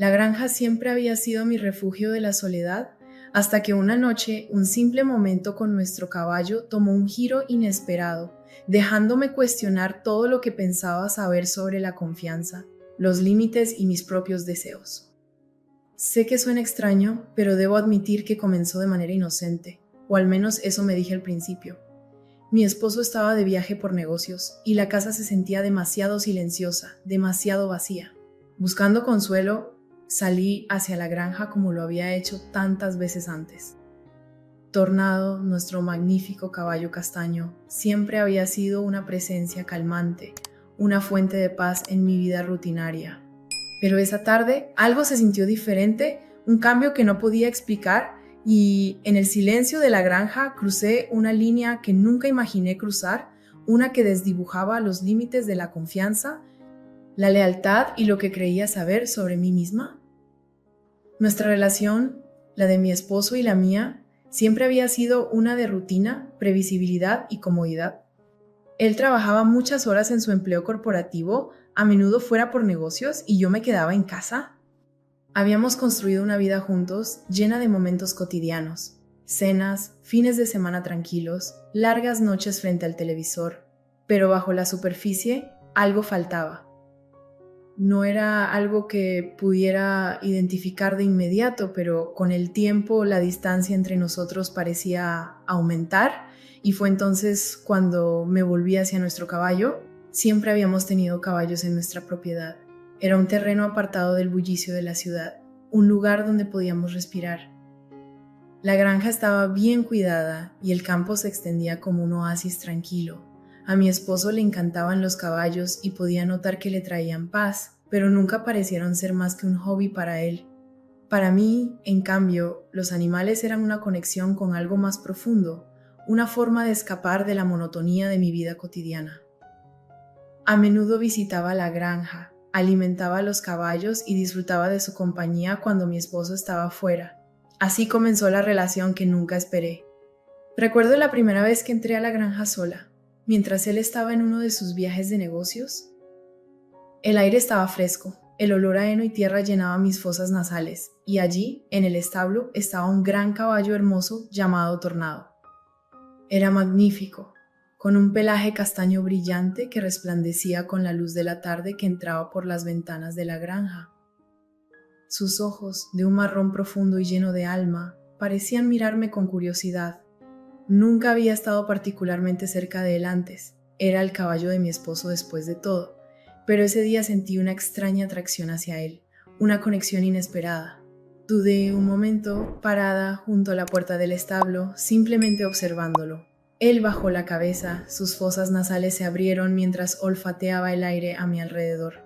La granja siempre había sido mi refugio de la soledad, hasta que una noche un simple momento con nuestro caballo tomó un giro inesperado, dejándome cuestionar todo lo que pensaba saber sobre la confianza, los límites y mis propios deseos. Sé que suena extraño, pero debo admitir que comenzó de manera inocente, o al menos eso me dije al principio. Mi esposo estaba de viaje por negocios y la casa se sentía demasiado silenciosa, demasiado vacía. Buscando consuelo, salí hacia la granja como lo había hecho tantas veces antes. Tornado, nuestro magnífico caballo castaño, siempre había sido una presencia calmante, una fuente de paz en mi vida rutinaria. Pero esa tarde algo se sintió diferente, un cambio que no podía explicar, y en el silencio de la granja crucé una línea que nunca imaginé cruzar, una que desdibujaba los límites de la confianza, la lealtad y lo que creía saber sobre mí misma. Nuestra relación, la de mi esposo y la mía, siempre había sido una de rutina, previsibilidad y comodidad. Él trabajaba muchas horas en su empleo corporativo, a menudo fuera por negocios, y yo me quedaba en casa. Habíamos construido una vida juntos llena de momentos cotidianos, cenas, fines de semana tranquilos, largas noches frente al televisor, pero bajo la superficie algo faltaba. No era algo que pudiera identificar de inmediato, pero con el tiempo la distancia entre nosotros parecía aumentar, y fue entonces cuando me volví hacia nuestro caballo. Siempre habíamos tenido caballos en nuestra propiedad. Era un terreno apartado del bullicio de la ciudad, un lugar donde podíamos respirar. La granja estaba bien cuidada y el campo se extendía como un oasis tranquilo. A mi esposo le encantaban los caballos y podía notar que le traían paz, pero nunca parecieron ser más que un hobby para él. Para mí, en cambio, los animales eran una conexión con algo más profundo, una forma de escapar de la monotonía de mi vida cotidiana. A menudo visitaba la granja, alimentaba a los caballos y disfrutaba de su compañía cuando mi esposo estaba fuera. Así comenzó la relación que nunca esperé. Recuerdo la primera vez que entré a la granja sola, mientras él estaba en uno de sus viajes de negocios. El aire estaba fresco, el olor a heno y tierra llenaba mis fosas nasales, y allí, en el establo, estaba un gran caballo hermoso llamado Tornado. Era magnífico, con un pelaje castaño brillante que resplandecía con la luz de la tarde que entraba por las ventanas de la granja. Sus ojos, de un marrón profundo y lleno de alma, parecían mirarme con curiosidad. Nunca había estado particularmente cerca de él antes. Era el caballo de mi esposo después de todo, pero ese día sentí una extraña atracción hacia él, una conexión inesperada. Dudé un momento, parada junto a la puerta del establo, simplemente observándolo. Él bajó la cabeza, sus fosas nasales se abrieron mientras olfateaba el aire a mi alrededor.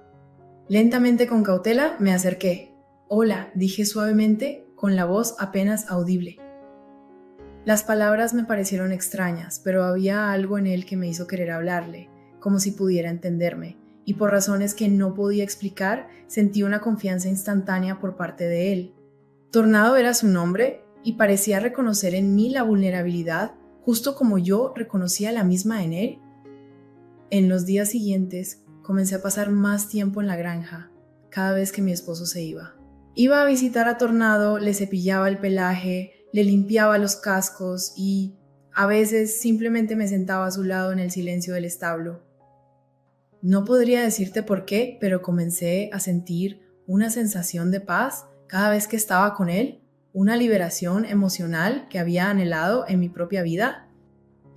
Lentamente, con cautela, me acerqué. «Hola», dije suavemente, con la voz apenas audible. Las palabras me parecieron extrañas, pero había algo en él que me hizo querer hablarle, como si pudiera entenderme, y por razones que no podía explicar, sentí una confianza instantánea por parte de él. Tornado era su nombre, y parecía reconocer en mí la vulnerabilidad, justo como yo reconocía la misma en él. En los días siguientes, comencé a pasar más tiempo en la granja, cada vez que mi esposo se iba. Iba a visitar a Tornado, le cepillaba el pelaje, le limpiaba los cascos y, a veces, simplemente me sentaba a su lado en el silencio del establo. No podría decirte por qué, pero comencé a sentir una sensación de paz cada vez que estaba con él, una liberación emocional que había anhelado en mi propia vida.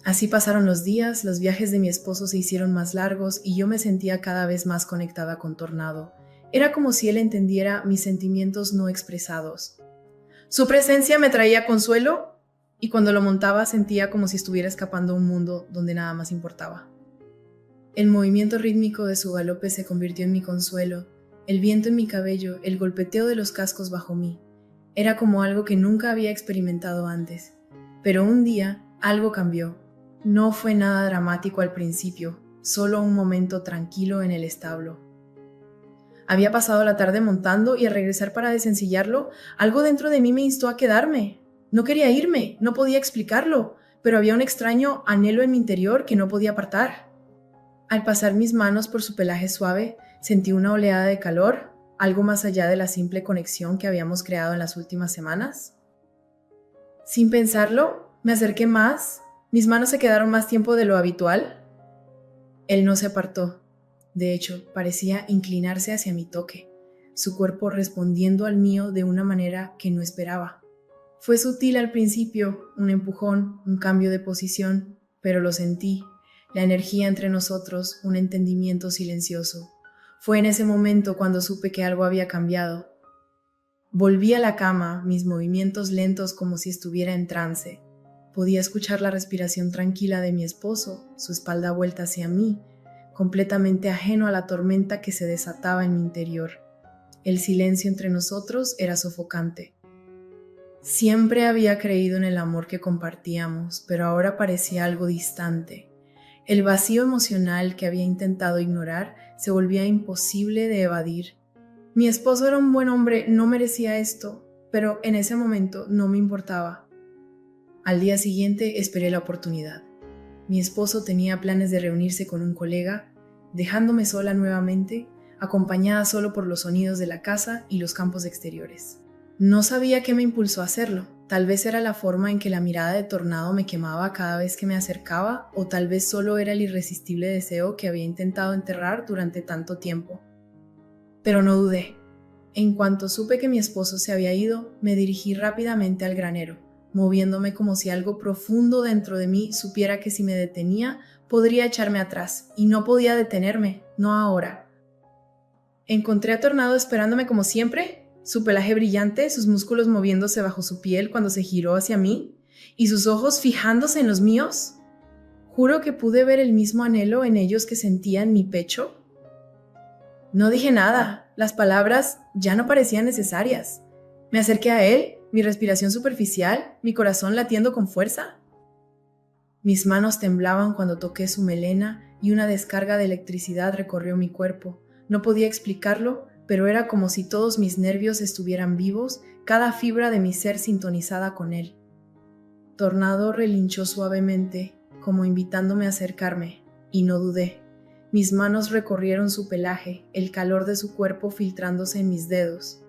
Así pasaron los días, los viajes de mi esposo se hicieron más largos y yo me sentía cada vez más conectada con Tornado. Era como si él entendiera mis sentimientos no expresados. Su presencia me traía consuelo y cuando lo montaba sentía como si estuviera escapando a un mundo donde nada más importaba. El movimiento rítmico de su galope se convirtió en mi consuelo, el viento en mi cabello, el golpeteo de los cascos bajo mí. Era como algo que nunca había experimentado antes. Pero un día algo cambió. No fue nada dramático al principio, solo un momento tranquilo en el establo. Había pasado la tarde montando y al regresar para desencillarlo, algo dentro de mí me instó a quedarme. No quería irme, no podía explicarlo, pero había un extraño anhelo en mi interior que no podía apartar. Al pasar mis manos por su pelaje suave, sentí una oleada de calor, algo más allá de la simple conexión que habíamos creado en las últimas semanas. Sin pensarlo, me acerqué más, mis manos se quedaron más tiempo de lo habitual. Él no se apartó, de hecho, parecía inclinarse hacia mi toque, su cuerpo respondiendo al mío de una manera que no esperaba. Fue sutil al principio, un empujón, un cambio de posición, pero lo sentí, la energía entre nosotros, un entendimiento silencioso. Fue en ese momento cuando supe que algo había cambiado. Volví a la cama, mis movimientos lentos como si estuviera en trance. Podía escuchar la respiración tranquila de mi esposo, su espalda vuelta hacia mí, completamente ajeno a la tormenta que se desataba en mi interior. El silencio entre nosotros era sofocante. Siempre había creído en el amor que compartíamos, pero ahora parecía algo distante. El vacío emocional que había intentado ignorar se volvía imposible de evadir. Mi esposo era un buen hombre, no merecía esto, pero en ese momento no me importaba. Al día siguiente esperé la oportunidad. Mi esposo tenía planes de reunirse con un colega, dejándome sola nuevamente, acompañada solo por los sonidos de la casa y los campos exteriores. No sabía qué me impulsó a hacerlo. Tal vez era la forma en que la mirada de Tornado me quemaba cada vez que me acercaba, o tal vez solo era el irresistible deseo que había intentado enterrar durante tanto tiempo. Pero no dudé. En cuanto supe que mi esposo se había ido, me dirigí rápidamente al granero, moviéndome como si algo profundo dentro de mí supiera que si me detenía, podría echarme atrás, y no podía detenerme, no ahora. Encontré a Tornado esperándome como siempre, su pelaje brillante, sus músculos moviéndose bajo su piel cuando se giró hacia mí, y sus ojos fijándose en los míos. Juro que pude ver el mismo anhelo en ellos que sentía en mi pecho. No dije nada, las palabras ya no parecían necesarias. Me acerqué a él, mi respiración superficial, mi corazón latiendo con fuerza. Mis manos temblaban cuando toqué su melena y una descarga de electricidad recorrió mi cuerpo. No podía explicarlo, pero era como si todos mis nervios estuvieran vivos, cada fibra de mi ser sintonizada con él. Tornado relinchó suavemente, como invitándome a acercarme, y no dudé. Mis manos recorrieron su pelaje, el calor de su cuerpo filtrándose en mis dedos.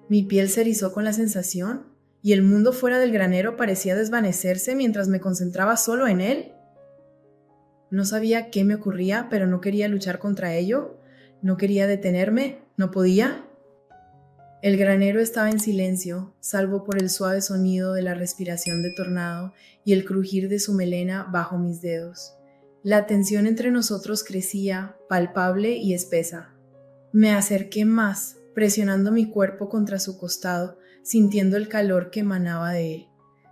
Mi piel se erizó con la sensación, y el mundo fuera del granero parecía desvanecerse mientras me concentraba solo en él. No sabía qué me ocurría, pero no quería luchar contra ello, no quería detenerme, no podía. El granero estaba en silencio, salvo por el suave sonido de la respiración de Tornado y el crujir de su melena bajo mis dedos. La tensión entre nosotros crecía, palpable y espesa. Me acerqué más, presionando mi cuerpo contra su costado, sintiendo el calor que emanaba de él.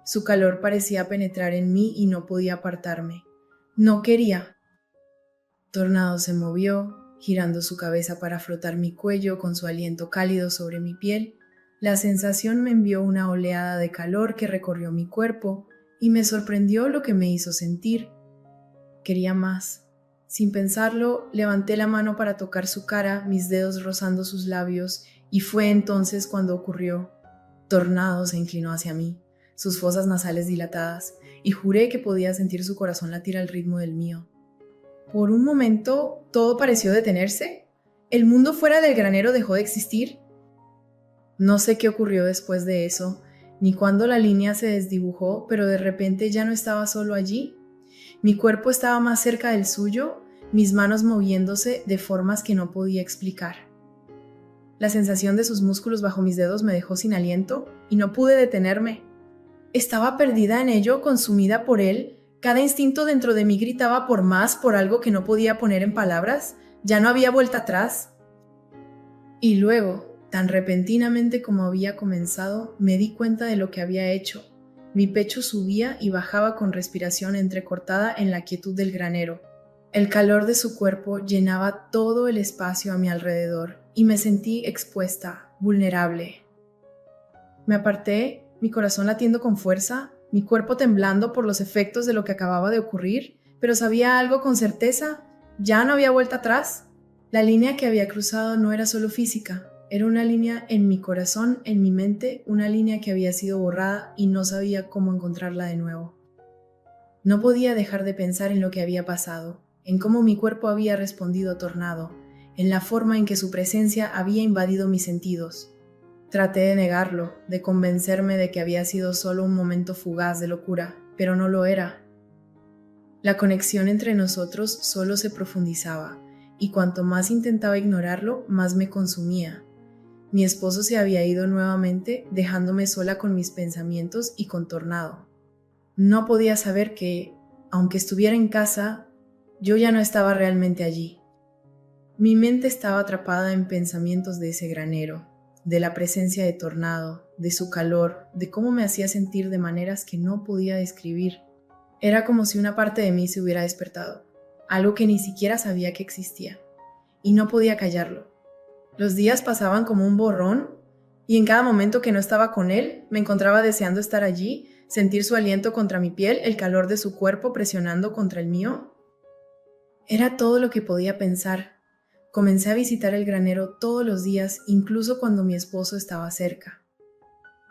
Su calor parecía penetrar en mí y no podía apartarme. No quería. Tornado se movió, girando su cabeza para frotar mi cuello con su aliento cálido sobre mi piel. La sensación me envió una oleada de calor que recorrió mi cuerpo y me sorprendió lo que me hizo sentir. Quería más. Sin pensarlo, levanté la mano para tocar su cara, mis dedos rozando sus labios, y fue entonces cuando ocurrió. Tornado se inclinó hacia mí, sus fosas nasales dilatadas, y juré que podía sentir su corazón latir al ritmo del mío. Por un momento, todo pareció detenerse. El mundo fuera del granero dejó de existir. No sé qué ocurrió después de eso, ni cuándo la línea se desdibujó, pero de repente ya no estaba solo allí. Mi cuerpo estaba más cerca del suyo, mis manos moviéndose de formas que no podía explicar. La sensación de sus músculos bajo mis dedos me dejó sin aliento y no pude detenerme. Estaba perdida en ello, consumida por él. Cada instinto dentro de mí gritaba por más, por algo que no podía poner en palabras. Ya no había vuelta atrás. Y luego, tan repentinamente como había comenzado, me di cuenta de lo que había hecho. Mi pecho subía y bajaba con respiración entrecortada en la quietud del granero. El calor de su cuerpo llenaba todo el espacio a mi alrededor y me sentí expuesta, vulnerable. Me aparté, mi corazón latiendo con fuerza, mi cuerpo temblando por los efectos de lo que acababa de ocurrir, pero sabía algo con certeza, ya no había vuelta atrás. La línea que había cruzado no era solo física, era una línea en mi corazón, en mi mente, una línea que había sido borrada y no sabía cómo encontrarla de nuevo. No podía dejar de pensar en lo que había pasado, en cómo mi cuerpo había respondido a Tornado, en la forma en que su presencia había invadido mis sentidos. Traté de negarlo, de convencerme de que había sido solo un momento fugaz de locura, pero no lo era. La conexión entre nosotros solo se profundizaba, y cuanto más intentaba ignorarlo, más me consumía. Mi esposo se había ido nuevamente, dejándome sola con mis pensamientos y con Tornado. No podía saber que, aunque estuviera en casa, yo ya no estaba realmente allí. Mi mente estaba atrapada en pensamientos de ese granero, de la presencia de Tornado, de su calor, de cómo me hacía sentir de maneras que no podía describir. Era como si una parte de mí se hubiera despertado, algo que ni siquiera sabía que existía, y no podía callarlo. Los días pasaban como un borrón, y en cada momento que no estaba con él, me encontraba deseando estar allí, sentir su aliento contra mi piel, el calor de su cuerpo presionando contra el mío. Era todo lo que podía pensar. Comencé a visitar el granero todos los días, incluso cuando mi esposo estaba cerca.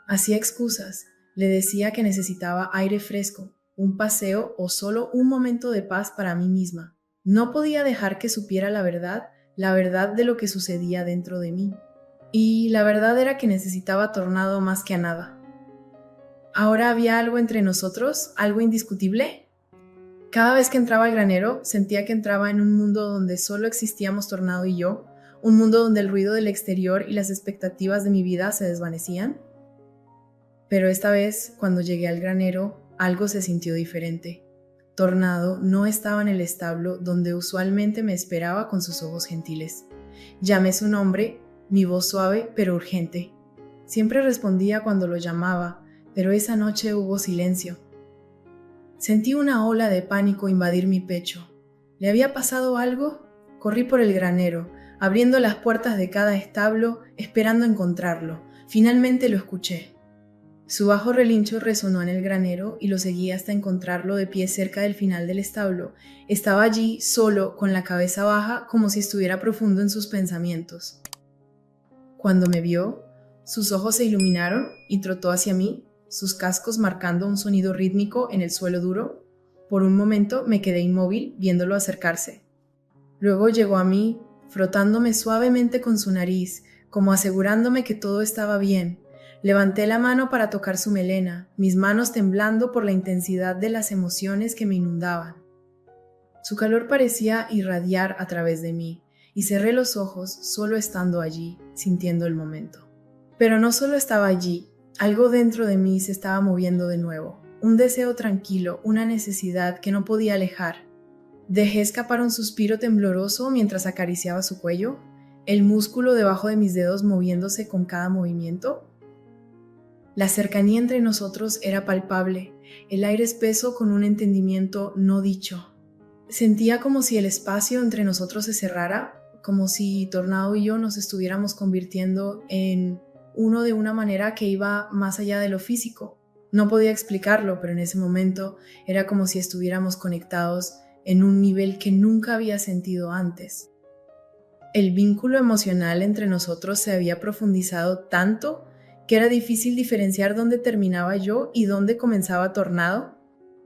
Hacía excusas, le decía que necesitaba aire fresco, un paseo o solo un momento de paz para mí misma. No podía dejar que supiera la verdad de lo que sucedía dentro de mí. Y la verdad era que necesitaba Tornado más que a nada. ¿Ahora había algo entre nosotros? ¿Algo indiscutible? Cada vez que entraba al granero, sentía que entraba en un mundo donde solo existíamos Tornado y yo, un mundo donde el ruido del exterior y las expectativas de mi vida se desvanecían. Pero esta vez, cuando llegué al granero, algo se sintió diferente. Tornado no estaba en el establo donde usualmente me esperaba con sus ojos gentiles. Llamé su nombre, mi voz suave pero urgente. Siempre respondía cuando lo llamaba, pero esa noche hubo silencio. Sentí una ola de pánico invadir mi pecho. ¿Le había pasado algo? Corrí por el granero, abriendo las puertas de cada establo, esperando encontrarlo. Finalmente lo escuché. Su bajo relincho resonó en el granero y lo seguí hasta encontrarlo de pie cerca del final del establo. Estaba allí, solo, con la cabeza baja, como si estuviera profundo en sus pensamientos. Cuando me vio, sus ojos se iluminaron y trotó hacia mí, sus cascos marcando un sonido rítmico en el suelo duro. Por un momento me quedé inmóvil viéndolo acercarse. Luego llegó a mí, frotándome suavemente con su nariz, como asegurándome que todo estaba bien. Levanté la mano para tocar su melena, mis manos temblando por la intensidad de las emociones que me inundaban. Su calor parecía irradiar a través de mí, y cerré los ojos solo estando allí, sintiendo el momento. Pero no solo estaba allí, algo dentro de mí se estaba moviendo de nuevo, un deseo tranquilo, una necesidad que no podía alejar. Dejé escapar un suspiro tembloroso mientras acariciaba su cuello, el músculo debajo de mis dedos moviéndose con cada movimiento. La cercanía entre nosotros era palpable, el aire espeso con un entendimiento no dicho. Sentía como si el espacio entre nosotros se cerrara, como si Tornado y yo nos estuviéramos convirtiendo en uno de una manera que iba más allá de lo físico. No podía explicarlo, pero en ese momento era como si estuviéramos conectados en un nivel que nunca había sentido antes. El vínculo emocional entre nosotros se había profundizado tanto que era difícil diferenciar dónde terminaba yo y dónde comenzaba Tornado.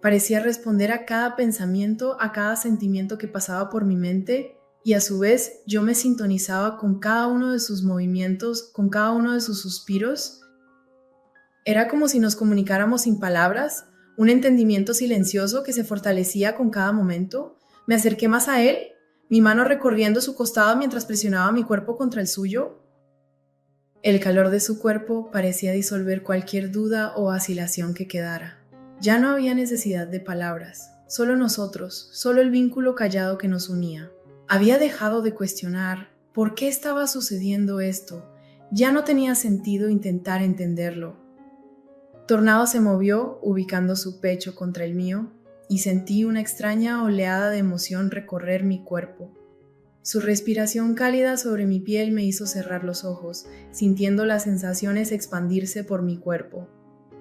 Parecía responder a cada pensamiento, a cada sentimiento que pasaba por mi mente, y a su vez yo me sintonizaba con cada uno de sus movimientos, con cada uno de sus suspiros. Era como si nos comunicáramos sin palabras, un entendimiento silencioso que se fortalecía con cada momento. Me acerqué más a él, mi mano recorriendo su costado mientras presionaba mi cuerpo contra el suyo. El calor de su cuerpo parecía disolver cualquier duda o vacilación que quedara. Ya no había necesidad de palabras, solo nosotros, solo el vínculo callado que nos unía. Había dejado de cuestionar por qué estaba sucediendo esto. Ya no tenía sentido intentar entenderlo. Tornado se movió, ubicando su pecho contra el mío, y sentí una extraña oleada de emoción recorrer mi cuerpo. Su respiración cálida sobre mi piel me hizo cerrar los ojos, sintiendo las sensaciones expandirse por mi cuerpo.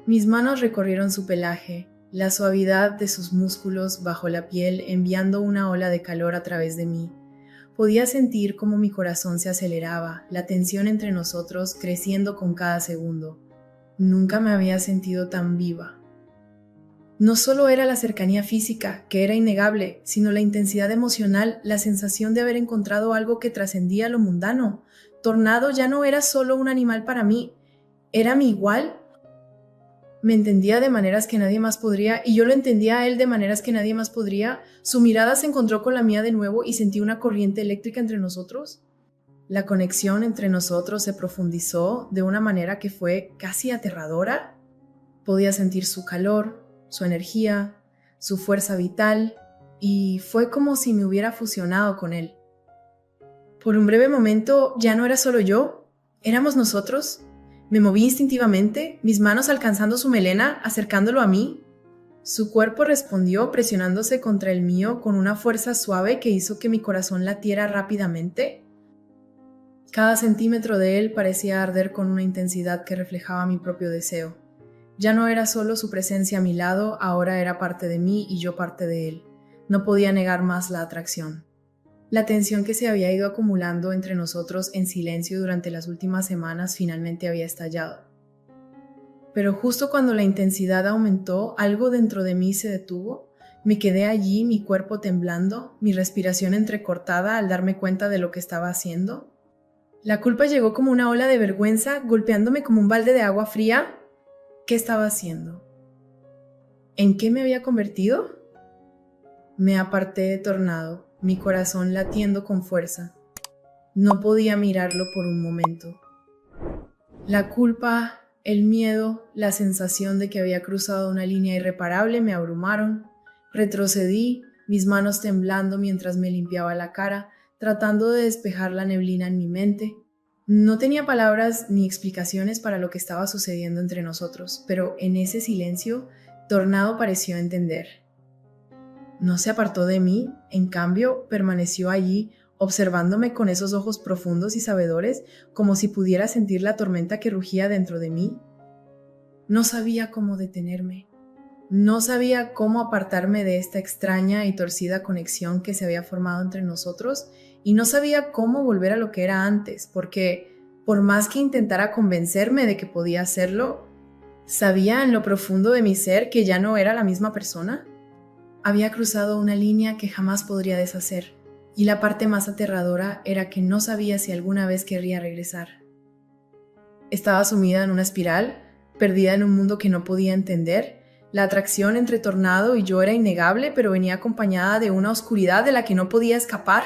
Mis manos recorrieron su pelaje, la suavidad de sus músculos bajo la piel enviando una ola de calor a través de mí. Podía sentir cómo mi corazón se aceleraba, la tensión entre nosotros creciendo con cada segundo. Nunca me había sentido tan viva. No solo era la cercanía física, que era innegable, sino la intensidad emocional, la sensación de haber encontrado algo que trascendía lo mundano. Tornado ya no era solo un animal para mí, era mi igual. Me entendía de maneras que nadie más podría y yo lo entendía a él de maneras que nadie más podría. Su mirada se encontró con la mía de nuevo y sentí una corriente eléctrica entre nosotros. La conexión entre nosotros se profundizó de una manera que fue casi aterradora. Podía sentir su calor, su energía, su fuerza vital, y fue como si me hubiera fusionado con él. Por un breve momento ya no era solo yo, éramos nosotros. Me moví instintivamente, mis manos alcanzando su melena, acercándolo a mí. Su cuerpo respondió presionándose contra el mío con una fuerza suave que hizo que mi corazón latiera rápidamente. Cada centímetro de él parecía arder con una intensidad que reflejaba mi propio deseo. Ya no era solo su presencia a mi lado, ahora era parte de mí y yo parte de él. No podía negar más la atracción. La tensión que se había ido acumulando entre nosotros en silencio durante las últimas semanas finalmente había estallado. Pero justo cuando la intensidad aumentó, algo dentro de mí se detuvo. Me quedé allí, mi cuerpo temblando, mi respiración entrecortada al darme cuenta de lo que estaba haciendo. La culpa llegó como una ola de vergüenza, golpeándome como un balde de agua fría. ¿Qué estaba haciendo? ¿En qué me había convertido? Me aparté de Tornado, mi corazón latiendo con fuerza. No podía mirarlo por un momento. La culpa, el miedo, la sensación de que había cruzado una línea irreparable me abrumaron. Retrocedí, mis manos temblando mientras me limpiaba la cara, tratando de despejar la neblina en mi mente. No tenía palabras ni explicaciones para lo que estaba sucediendo entre nosotros, pero en ese silencio, Tornado pareció entender. No se apartó de mí, en cambio, permaneció allí, observándome con esos ojos profundos y sabedores, como si pudiera sentir la tormenta que rugía dentro de mí. No sabía cómo detenerme. No sabía cómo apartarme de esta extraña y torcida conexión que se había formado entre nosotros, y no sabía cómo volver a lo que era antes, porque, por más que intentara convencerme de que podía hacerlo, sabía en lo profundo de mi ser que ya no era la misma persona. Había cruzado una línea que jamás podría deshacer, y la parte más aterradora era que no sabía si alguna vez querría regresar. Estaba sumida en una espiral, perdida en un mundo que no podía entender. La atracción entre Tornado y yo era innegable, pero venía acompañada de una oscuridad de la que no podía escapar.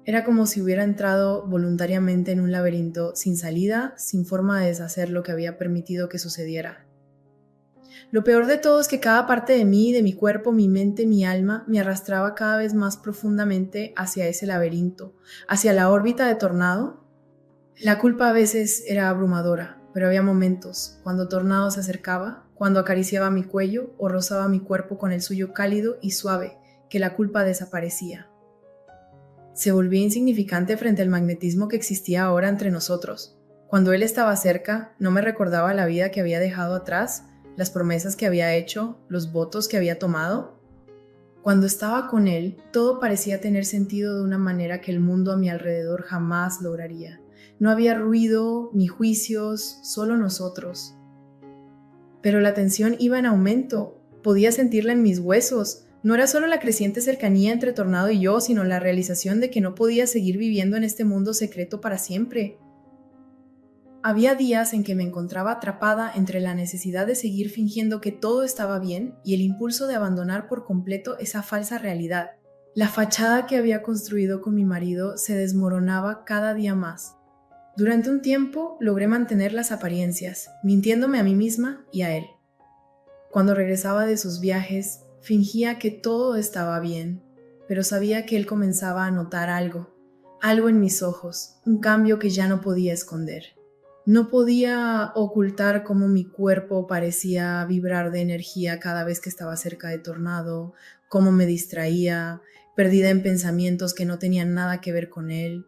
Era como si hubiera entrado voluntariamente en un laberinto sin salida, sin forma de deshacer lo que había permitido que sucediera. Lo peor de todo es que cada parte de mí, de mi cuerpo, mi mente, mi alma, me arrastraba cada vez más profundamente hacia ese laberinto, hacia la órbita de Tornado. La culpa a veces era abrumadora, pero había momentos, cuando Tornado se acercaba, cuando acariciaba mi cuello o rozaba mi cuerpo con el suyo cálido y suave, que la culpa desaparecía. Se volvía insignificante frente al magnetismo que existía ahora entre nosotros. Cuando él estaba cerca, no me recordaba la vida que había dejado atrás, las promesas que había hecho, los votos que había tomado. Cuando estaba con él, todo parecía tener sentido de una manera que el mundo a mi alrededor jamás lograría. No había ruido ni juicios, solo nosotros. Pero la tensión iba en aumento, podía sentirla en mis huesos. No era solo la creciente cercanía entre Tornado y yo, sino la realización de que no podía seguir viviendo en este mundo secreto para siempre. Había días en que me encontraba atrapada entre la necesidad de seguir fingiendo que todo estaba bien y el impulso de abandonar por completo esa falsa realidad. La fachada que había construido con mi marido se desmoronaba cada día más. Durante un tiempo logré mantener las apariencias, mintiéndome a mí misma y a él. Cuando regresaba de sus viajes, fingía que todo estaba bien, pero sabía que él comenzaba a notar algo en mis ojos, un cambio que ya no podía esconder. No podía ocultar cómo mi cuerpo parecía vibrar de energía cada vez que estaba cerca de Tornado, cómo me distraía, perdida en pensamientos que no tenían nada que ver con él.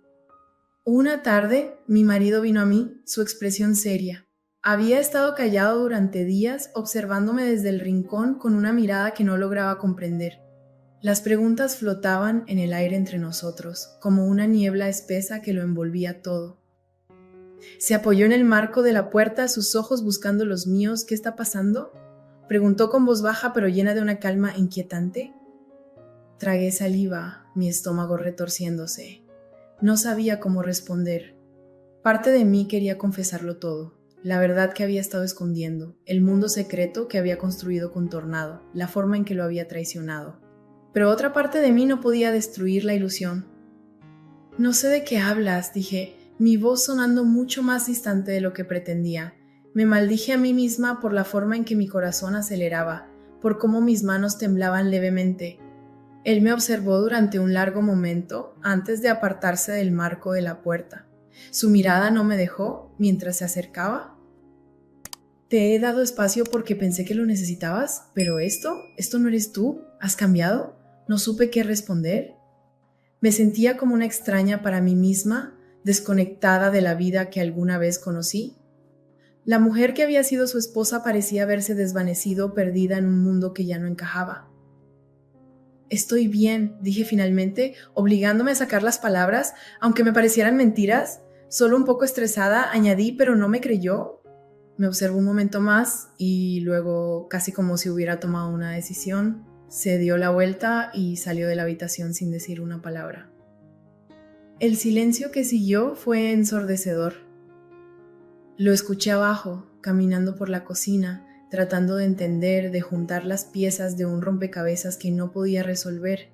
Una tarde, mi marido vino a mí, su expresión seria. Había estado callado durante días, observándome desde el rincón con una mirada que no lograba comprender. Las preguntas flotaban en el aire entre nosotros, como una niebla espesa que lo envolvía todo. Se apoyó en el marco de la puerta, sus ojos buscando los míos. ¿Qué está pasando? Preguntó con voz baja pero llena de una calma inquietante. Tragué saliva, mi estómago retorciéndose. No sabía cómo responder. Parte de mí quería confesarlo todo, la verdad que había estado escondiendo, el mundo secreto que había construido con Tornado, la forma en que lo había traicionado. Pero otra parte de mí no podía destruir la ilusión. No sé de qué hablas, dije, mi voz sonando mucho más distante de lo que pretendía. Me maldije a mí misma por la forma en que mi corazón aceleraba, por cómo mis manos temblaban levemente. Él me observó durante un largo momento antes de apartarse del marco de la puerta. Su mirada no me dejó mientras se acercaba. Te he dado espacio porque pensé que lo necesitabas, pero esto no eres tú. ¿Has cambiado? No supe qué responder. Me sentía como una extraña para mí misma, desconectada de la vida que alguna vez conocí. La mujer que había sido su esposa parecía haberse desvanecido, perdida en un mundo que ya no encajaba. Estoy bien, dije finalmente, obligándome a sacar las palabras, aunque me parecieran mentiras. Solo un poco estresada, añadí, pero no me creyó. Me observó un momento más y luego, casi como si hubiera tomado una decisión, se dio la vuelta y salió de la habitación sin decir una palabra. El silencio que siguió fue ensordecedor. Lo escuché abajo, caminando por la cocina, tratando de entender, de juntar las piezas de un rompecabezas que no podía resolver.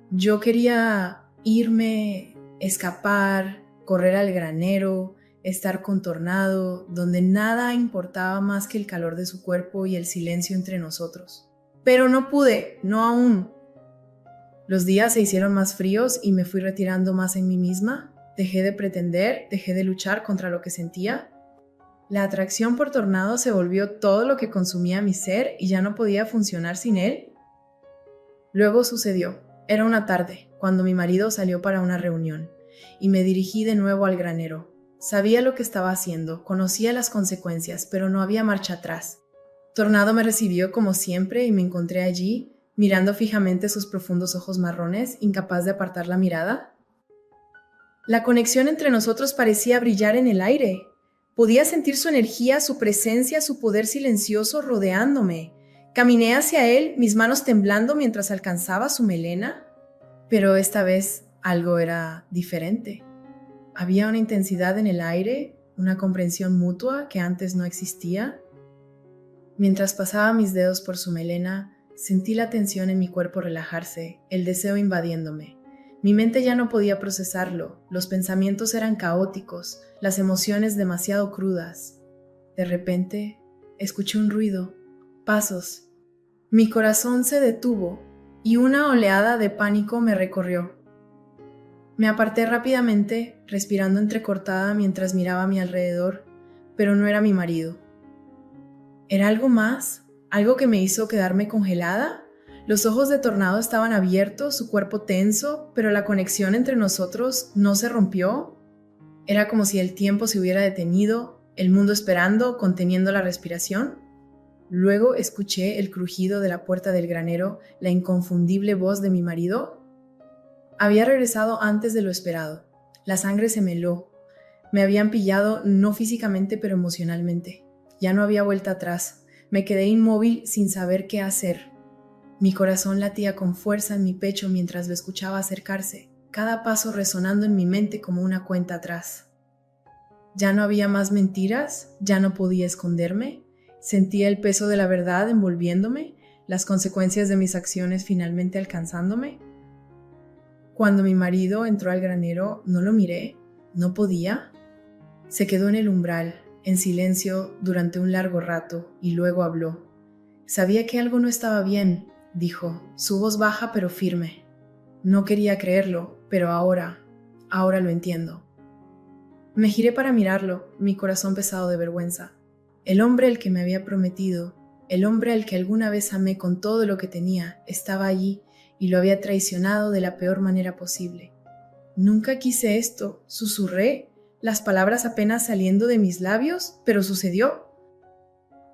Yo quería irme, escapar, correr al granero, estar con Tornado, donde nada importaba más que el calor de su cuerpo y el silencio entre nosotros. Pero no pude, no aún. Los días se hicieron más fríos y me fui retirando más en mí misma. Dejé de pretender, dejé de luchar contra lo que sentía. La atracción por Tornado se volvió todo lo que consumía mi ser y ya no podía funcionar sin él. Luego sucedió. Era una tarde, cuando mi marido salió para una reunión, y me dirigí de nuevo al granero. Sabía lo que estaba haciendo, conocía las consecuencias, pero no había marcha atrás. Tornado me recibió como siempre y me encontré allí, mirando fijamente sus profundos ojos marrones, incapaz de apartar la mirada. La conexión entre nosotros parecía brillar en el aire. Podía sentir su energía, su presencia, su poder silencioso rodeándome. Caminé hacia él, mis manos temblando mientras alcanzaba su melena. Pero esta vez algo era diferente. Había una intensidad en el aire, una comprensión mutua que antes no existía. Mientras pasaba mis dedos por su melena, sentí la tensión en mi cuerpo relajarse, el deseo invadiéndome. Mi mente ya no podía procesarlo, los pensamientos eran caóticos, las emociones demasiado crudas. De repente, escuché un ruido, pasos. Mi corazón se detuvo y una oleada de pánico me recorrió. Me aparté rápidamente, respirando entrecortada mientras miraba a mi alrededor, pero no era mi marido. ¿Era algo más? ¿Algo que me hizo quedarme congelada? Los ojos de Tornado estaban abiertos, su cuerpo tenso, pero la conexión entre nosotros no se rompió. Era como si el tiempo se hubiera detenido, el mundo esperando, conteniendo la respiración. Luego escuché el crujido de la puerta del granero, la inconfundible voz de mi marido. Había regresado antes de lo esperado. La sangre se me heló. Me habían pillado no físicamente, pero emocionalmente. Ya no había vuelta atrás. Me quedé inmóvil sin saber qué hacer. Mi corazón latía con fuerza en mi pecho mientras lo escuchaba acercarse, cada paso resonando en mi mente como una cuenta atrás. Ya no había más mentiras, ya no podía esconderme. Sentía el peso de la verdad envolviéndome, las consecuencias de mis acciones finalmente alcanzándome. Cuando mi marido entró al granero, no lo miré, no podía. Se quedó en el umbral, en silencio durante un largo rato, y luego habló. Sabía que algo no estaba bien, dijo, su voz baja pero firme. No quería creerlo, pero ahora lo entiendo. Me giré para mirarlo, mi corazón pesado de vergüenza. El hombre al que me había prometido, el hombre al que alguna vez amé con todo lo que tenía, estaba allí y lo había traicionado de la peor manera posible. Nunca quise esto, susurré, las palabras apenas saliendo de mis labios, pero sucedió.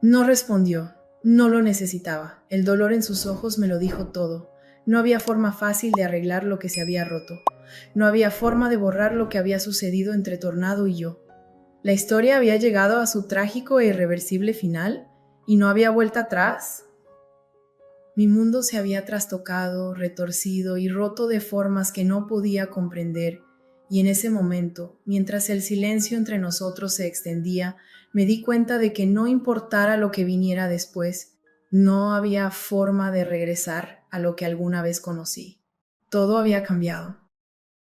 No respondió. No lo necesitaba. El dolor en sus ojos me lo dijo todo. No había forma fácil de arreglar lo que se había roto. No había forma de borrar lo que había sucedido entre Tornado y yo. La historia había llegado a su trágico e irreversible final. y no había vuelta atrás. Mi mundo se había trastocado, retorcido y roto de formas que no podía comprender, y en ese momento, mientras el silencio entre nosotros se extendía, me di cuenta de que no importara lo que viniera después, no había forma de regresar a lo que alguna vez conocí. Todo había cambiado.